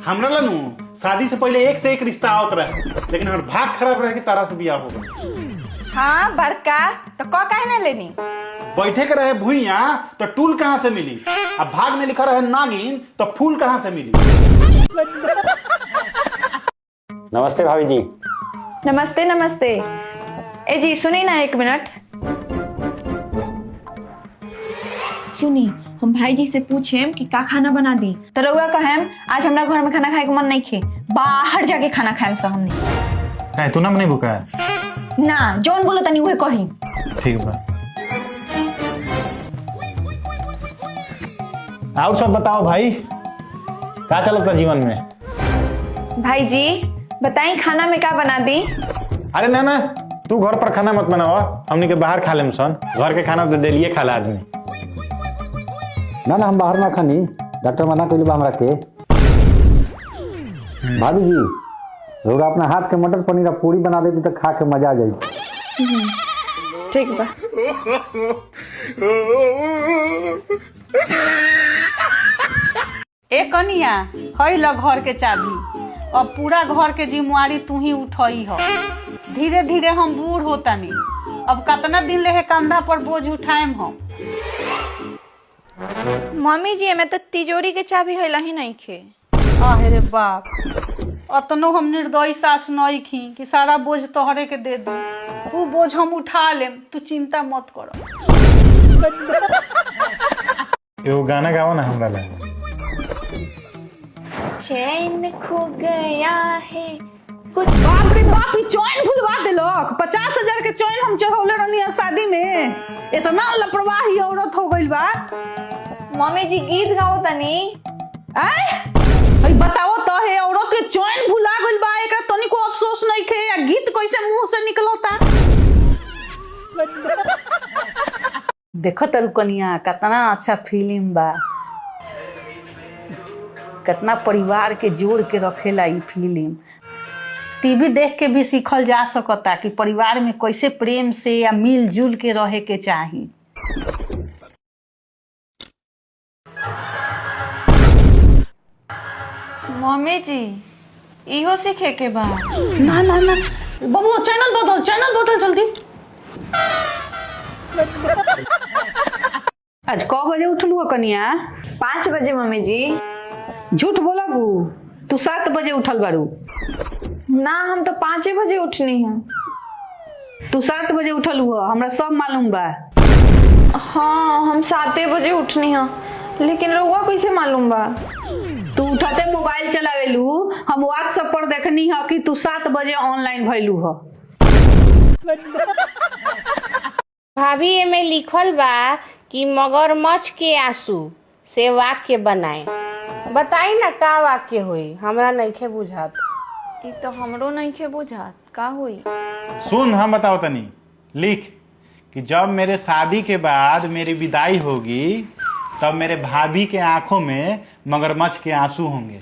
हमरा लनू शादी से पहले एक से एक रिश्ता आवत रहे, लेकिन हमार भाग खराब रहे कि तारा से बियाह हो गई। हाँ बड़का तो क काहे ना लेनी। बैठे के रहे भुइया तो टूल कहाँ से मिली, अब भाग में लिखा रहे नागिन तो फूल कहाँ से मिली। नमस्ते भाभी जी। नमस्ते नमस्ते। ए जी सुनी ना एक मिनट। सुनी हम भाई जी से पूछेम कि का खाना बना दी तो रउआ कहेम आज हमरा घर में खाना खाए के मन नहीं खे, बाहर जाके खाना खाएम सब हमने। काहे तू ना नहीं भूखा है? ना जौन बोलो तनी वही कही। ठीक बा। और सब बताओ भाई, क्या चलता जीवन में? भाई जी बताई खाना में क्या बना दी? अरे ना ना तू घर पर खाना मत बनावा, हमनी के बाहर खा लेम सन। घर के खाना तो डेलिए खाला आदमी। ना ना हम बाहर ना खानी, डॉक्टर मना कइले बा हमरा के। भाभी जी रोगा अपना हाथ के मटर पनीर और पूरी बना देती तो खा के मजा आ जाई। ठीक बा। ए कनिया हई ल घर के चाबी, अब पूरा घर के जिम्मेवारी तू ही उठई हो। धीरे धीरे हम बूढ़ होतानी, अब कितना दिन ले कंधा पर बोझ उठाएम हम। मम्मी जी में तो तिजोरी के चाबी है ही नहीं खे। आहे रे बाप, अतनो हम निर्दयी सास नहीं खी कि सारा बोझ तोहरे के दे दूं। तू बोझ हम उठा लेम, तू चिंता मत करो। एगो गाना गाओ ना हमरा ला। चैन खो गया है कुछ। बाप रे बाप, ई चैन भुलवा देलक। 50,000 के चैन हम चढ़ौले रहनी शादी में, इतना लापरवाही औरत हो गइल बा। मम्मी जी गीत गाओ तनी। भाई बताओ तो है, औरत के चैन भुला गइल बा, एकरा तनिको अफसोस नहीं खे। या गीत कैसे मुंह से निकलता। देखो तरु कनिया कितना अच्छा फिल्म बा, कितना परिवार के जोड़ के रखेला ई फिल्म। टीवी देख के भी सीखल जा सकता कि परिवार में कैसे प्रेम से या मिलजुल के रहे के चाही। मम्मी जी इहो सीखे के बा? ना ना ना बबुआ, चैनल बदल जल्दी। आज क बजे उठलू हो कनिया? 5 बजे मम्मी जी। झूठ बोला बू, तू 7 बजे उठल बारू। ना हम तो 5 बजे उठनी हूँ। तू 7 बजे उठल हुआ, हमरा सब मालूम बा। हाँ हम 7 बजे उठनी हूँ, लेकिन रउआ कैसे मालूम बा? तू उठते मोबाइल चलावेलू, हम व्हाट्सएप पर देखनी है कि तू 7 बजे ऑनलाइन भइलू हो। भाभी एमे लिखल बा कि मगरमच्छ के आंसू से वाक्य बनाए। बताई ना का वाक्य होई, हमरा नइखे बुझात। ई तो हमरो नहीं खे बुझात, का हुई? सुन हम बताओ तनी, लिख कि जब मेरे शादी के बाद मेरी विदाई होगी तब मेरे भाभी के आंखों में मगरमच्छ के आंसू होंगे।